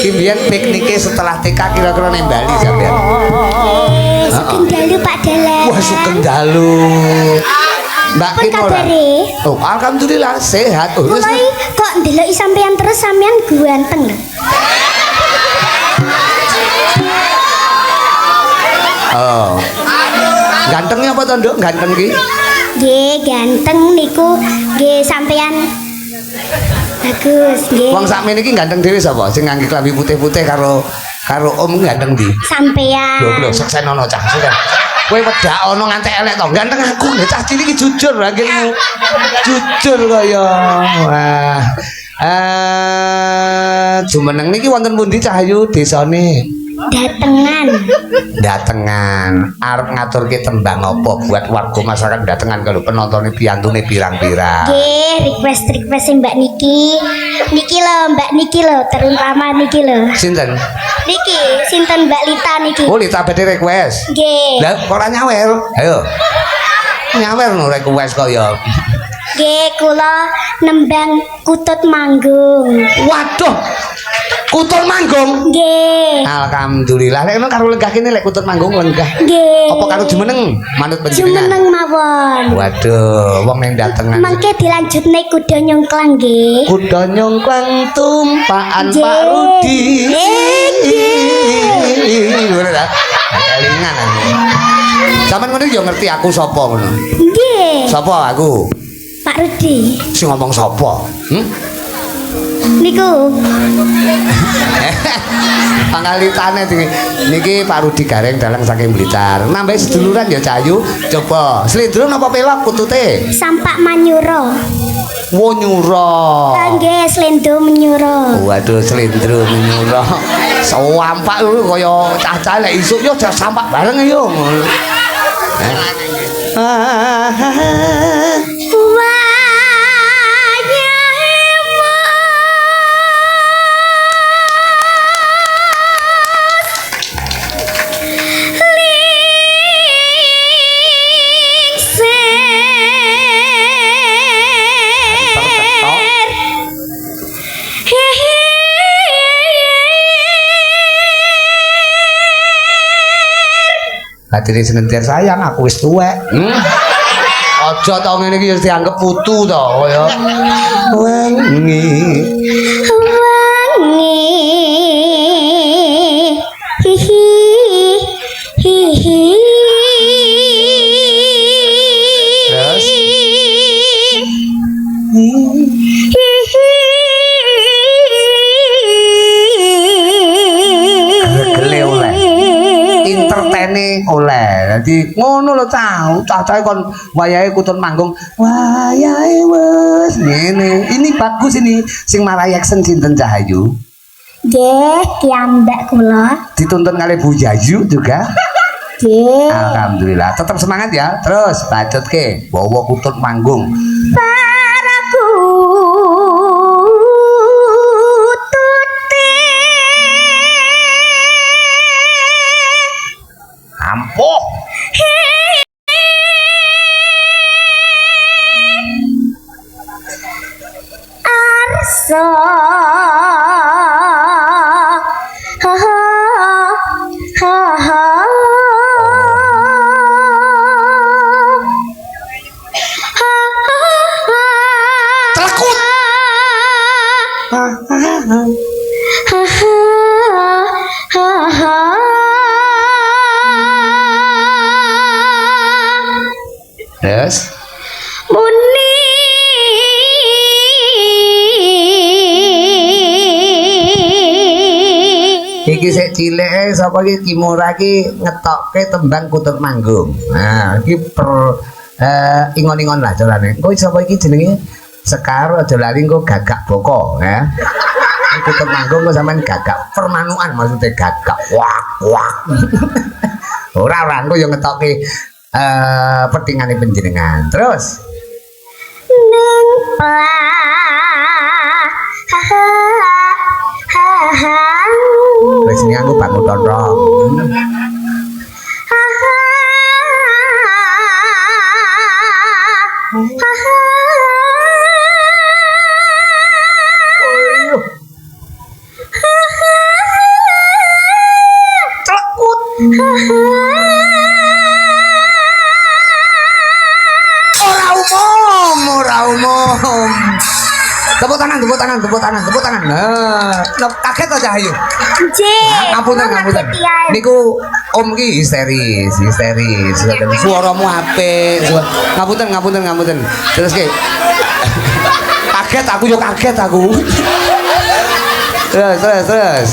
Kimbian pikniknya setelah TK kira-kira neng Bali sampean. Sukendalu Pak Dalan. Wah Sukendalu. Mbak Kim ora? Oh, alhamdulillah sehat. Oh, mulai kok ndeloki sampean terus sampean ganteng lho. Oh. Gantengnya apa to, Nduk? Ganteng ki? Nggih, ganteng niku nggih sampean bagus nggih. Wong sakmene iki ganteng dhewe sapa? Sing ngangge klambi putih-putih karo om ganteng ndi? Sampean. Lho, seksenono cah. Kowe wedak ana nganti elek to. Ganteng aku, cah cilik iki jujur ranggilmu. Jujur kaya. Wah. Jumeneng niki wonten pundi Cahayu desane? Datengan. Arep ngaturke tembang apa buat warga masyarakat datengan kalau penontonnya piantune pirang-pirang. Nggih, request Mbak Niki. Niki lho, Mbak Niki lho, terutama Niki lho. Sinten? Niki, sinten Mbak Lita niki. Oh, Lita badhe request. Nggih. Lah kok ora nyawer? Ayo. Nyawer no request kok ya. Nggih, kula nembang Kutut Manggung. Waduh. Kutut Manggung. Nggih. Alhamdulillah. Lek karo lenggah kene lek Kutut Manggung lenggah. Nggih. Apa karo Jumeneng manut panjenengan? Jumeneng mawon. Waduh, wong ning datengan. Mangke dilanjutne kuda nyongklang nggih. Kuda nyongklang tumpaan Pak Rudi. Ngono ta? Kelingan aku. Sampeyan ngono yo ngerti aku sapa ngono. Nggih. Sapa aku? Pak Rudi. Sing ngomong sapa? Niku. Pangalitane niki Pak Rudi Gareng dalang saking Blitar. Nambah seduluran ya Cahayu. Coba slendro napa pelok putute? Sampak Manyuro. Wo nyuro. Nggih, slendro menyuro. Waduh slendro menyuro. Sampak kaya cah-cah lek isuk yo sampak bareng yo. Hadire senentir sayang aku wis tuwek. Aja to ngene iki wis dianggep putu to kaya. Wengi. Hihi. Terus oleh. Dadi ngono lho cah-cah kon wayahe Kutut Manggung. Wayahe wis ngene. Ini bagus ini. Sing marai action sinten Cahayu? Nggih, kiambak kula. Dituntun kali Bu Yayu juga. Nggih. Alhamdulillah. Tetap semangat ya. Terus bacotke bawa Kutut Manggung. Paraku ampuh arso yes. Muni iki sik cilik sapa iki Kimura iki ngetokke tembang Kutut Manggung. Nah, iki per ingon-ingon lah carane. Kowe sapa iki jenenge? Sekar aja lali engko Gagak Boko ya. Kutut Manggung kok sampean gagak permanuan maksudnya gagak wak. Ora engko yo ngetokke petingane panjenengan. Terus ning wis aku bangun tondong. Ora umum. Tepuk tangan. Nah, kaget aja Ayu. Ngapunten. Niku Om ki histeris. Suaramu apik. Ngapunten. Terus ki. Kaget aku. Terus.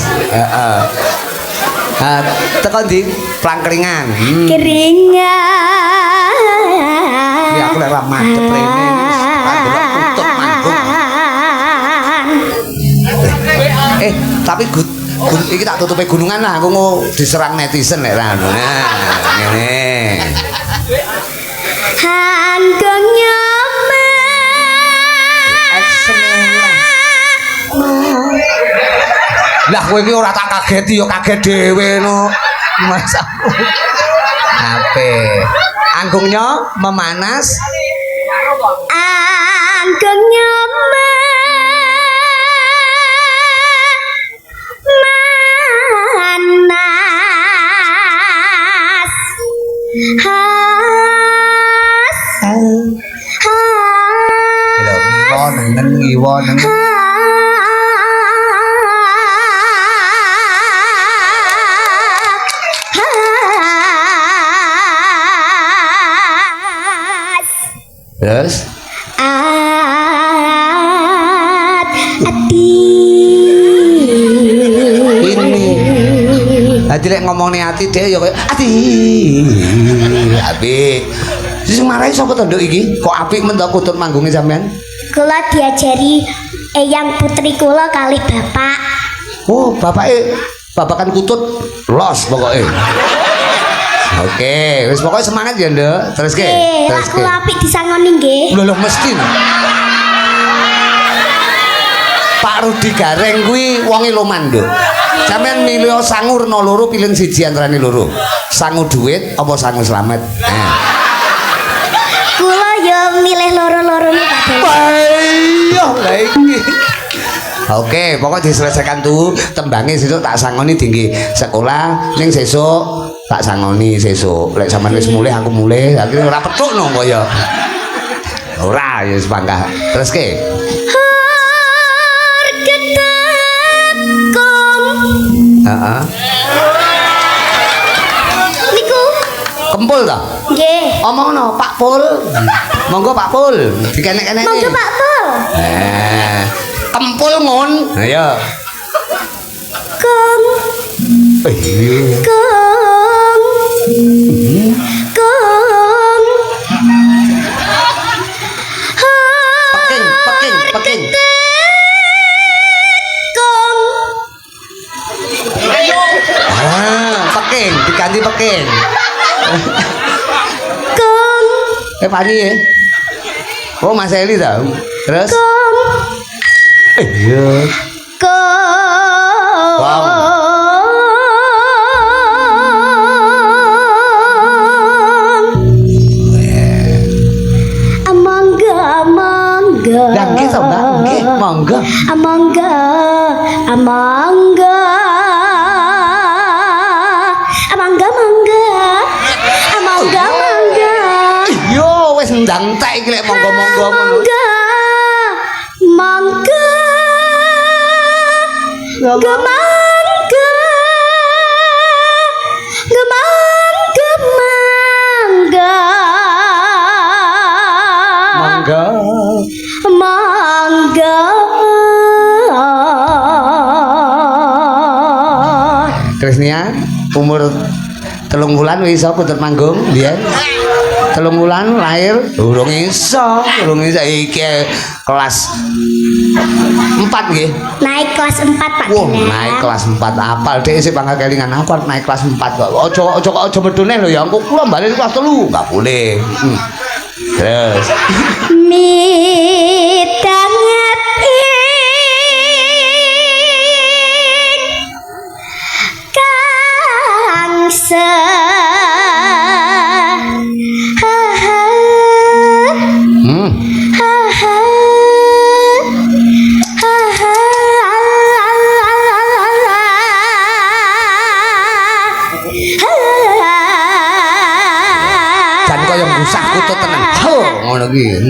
Tekan di plangkringan. Keringan. Ya aku lek madhep rene. Tutup manggung. Tapi iki tak tutupe gunungan lah, aku mau diserang netizen lek ra. Nah, ngene. Handong lah kowe iki ora tak kageti ya kaget dhewe no. Masamu. Ape? Anggungnya memanas. Anggungnya memanas. Ngiwo nengen. Terus? Ini. Hati lek ngomongne ati dhewe ya koyo ati. Apik. Sing marahi sapa to nduk iki? Kok apik men to kutut manggunge sampean? Kula diajari eyang putri kula kali bapak. Oh, babakan kutut los pokoknya. Oke, wis pokoknya semangat ya, Nduk. Terus ke. Terus aku apik disangoni nggih. Lho mesti. Pak Rudi Gareng kuwi wonge loman, Nduk. Sampeyan milih sangu rena loro pilih siji antarane loro. Sangu duit apa sangu slamet? Kula yo milih loro-lorone kabeh. Wah, lha iki. Oke, pokoknya diselesaikan tuh tembangnya sesuk tak sangoni tinggi sekolah ning sesuk tak sangoni sesuk. Lek sampean wis mulih aku mulih, akhirnya ora petuk no kaya. Ora ya sepangkah. Terus ke? Heeh. Niku Kempul ta? Nggih. Omongno Pak Pul. Monggo Pak Pul, dikenek-kenek. Monggo Pak Pul. Kempul ngon. Ayo. Kong. Kong. Kong. Peking. Kong. Peking, diganti peking. Kong. Pani ya. Oh, Mas Eli tau. Terus? Kong. Iya. Kong. Wow. Amangga. Lah nggih to, Mbak? Nggih, monggo. Amangga. Yo wis ndang tak iki lek monggo-monggo ngono. Mangga. Krisnia umur 3 bulan wis iso kutut manggung biyen. 3 bulan lahir durung iso iki kelas 4 nggih. Naik kelas 4 Pak. Wah, naik kelas 4 apal dhek sik bangga kelingan aku naik kelas 4 kok. Aja medune lho ya, engko kula bali kelas 3 enggak boleh. Terus mitanget kang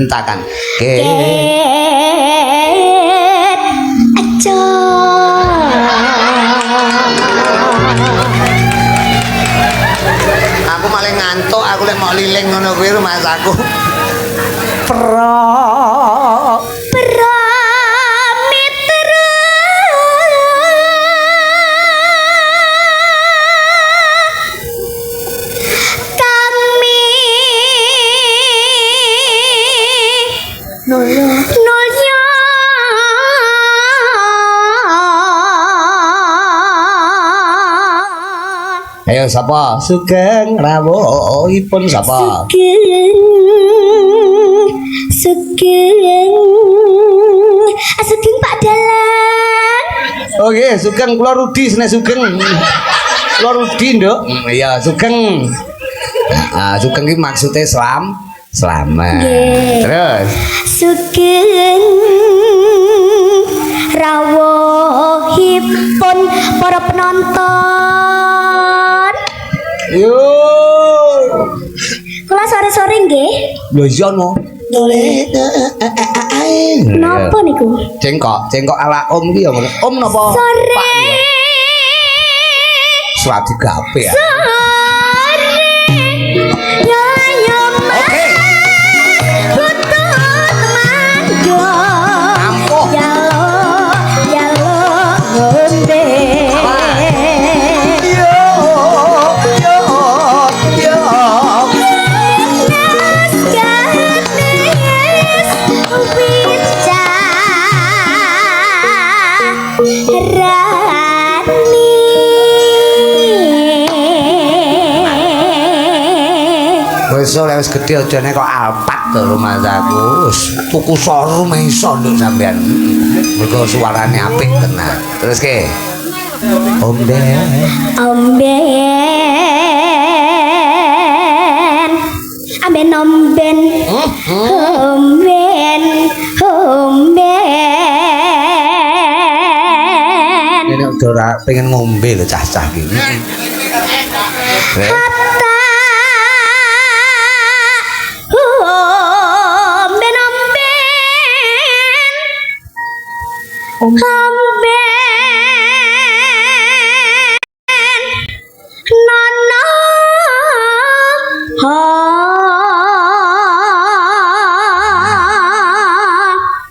cintakan. Ket aja. Aku malah ngantuk, aku lek mau liling ngono kuwi rumah aku. Pramitra kami nulya Ayo sapa? Sugeng rawuhipun sapa? Sugeng Pak Dalang. Oke, Sugeng kula Rudi sene Sugeng. Kula Rudi, Nduk. Iya, Sugeng. Sugeng iki maksude selamat. Terus Sugeng rawuhipun para penonton. yo. Kula sore-sore nggih. Lho iya no. Napa niku? Cengkok ala om ki ya ngono. Om napa? Sore. Pak ya. Selati gape ya. Sore. Ya ya Oke. Putut manggo. Ampuh. Yalo ngombe. Wis gedhe ajane kok alpat to rumah aku. Wis tuku soru iso nduk sampean. Mergo suarane apik tenan. Terus ke? Omben. Amben omben. Ini udah ora pengen ngombe lho cah-cah iki.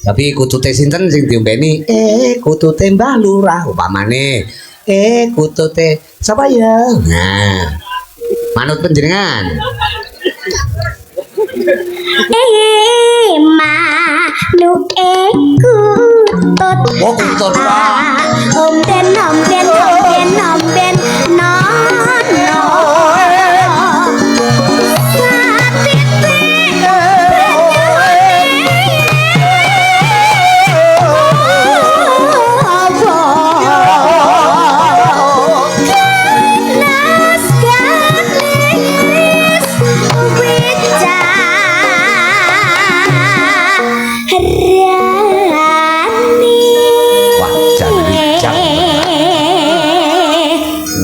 Tapi kutute sinten sing diombeni? Kutute Mbah Lurah upamane. Kutute sapa ya? Nah. Manut panjenengan. Manuk kutut. Oh, kutut lah. Omben nono.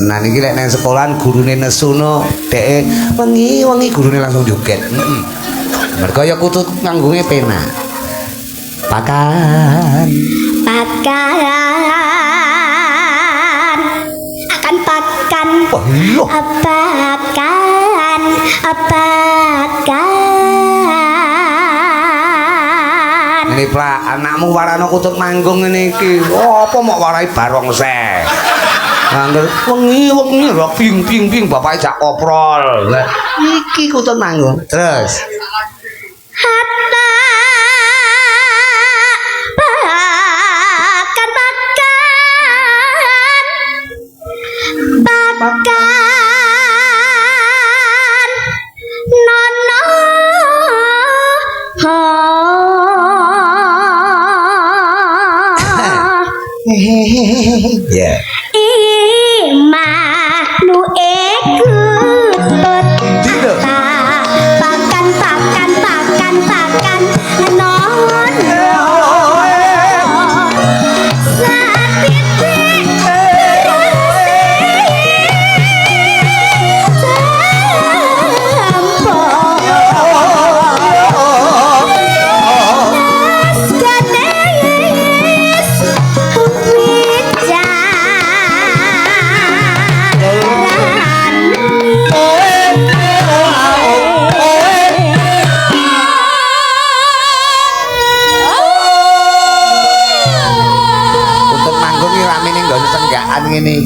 Nah niki lek nang sekolahan gurune nesuno dhek wengi-wengi gurune langsung joget. Mergo ya kutut nganggone penak. Pakan akan pakan wah iya apakan ini pra anakmu warana kutut manggung ngene iki apa mok warai barongseh angger wengi-wengi ora bing bapake jak oprol lah iki kutut manggung terus nono ya manu ekut pakan nono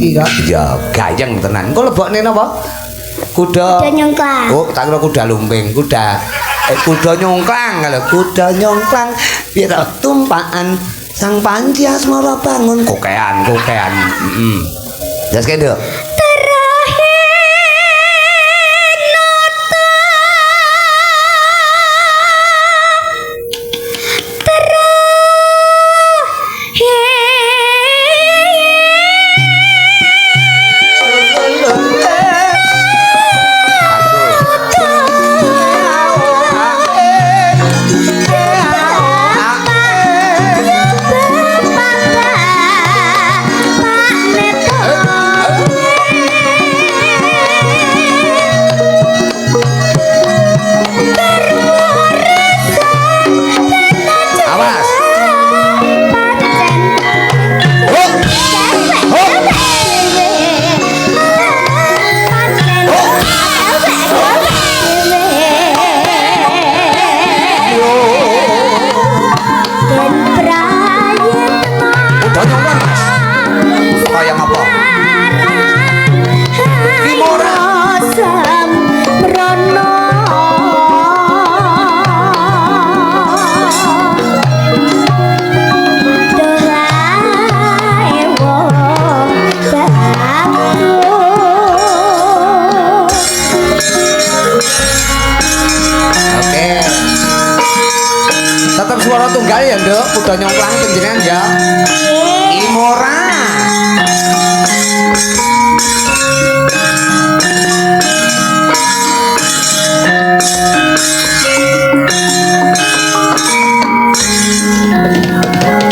iki kok. Ya, gayeng tenan. Engko lebokne napa? Kuda. Kuda nyongklang. Oh, tak kira kuda lumping, kuda nyongklang lho, kuda nyongklang. Piye ta tumpakan Sang Panji Asmara bangun kokean. Heeh. Jas kene, Nduk. Suara tunggal ya, Nduk. Kuda nyongklang panjenengan ya. Kimora.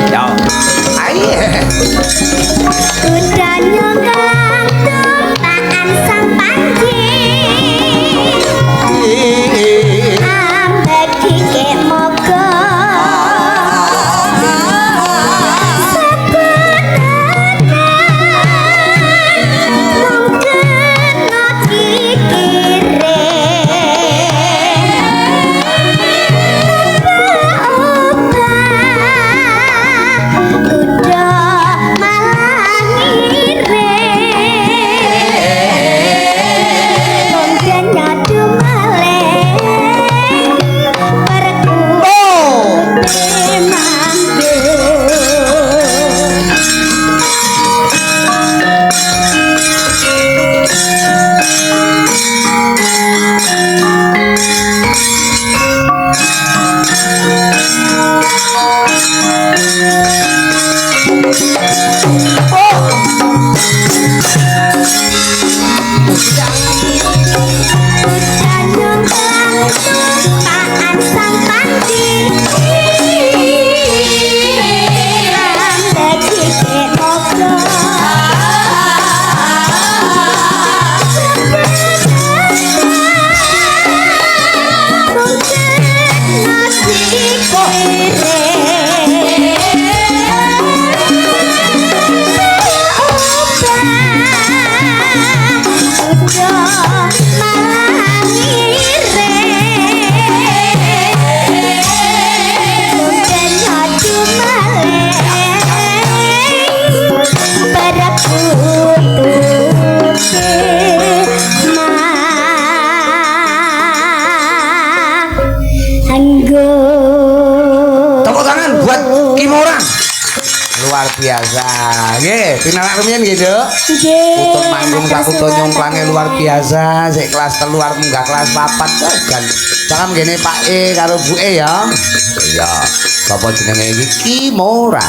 Ya. Ayo. Kuda nyongklang tumpakan Sang Panji. Ambek dikek moga. Luar biasa. Nggih, pinarak rumiyin nggih, Nduk. Nggih. Putut manggung sakuta nyongklange luar biasa. Sik kelas 3 arep munggah kelas 4 kan. Salam ngene Pak E karo Bu E ya. Iya. Sapa jenenge iki? Kimora.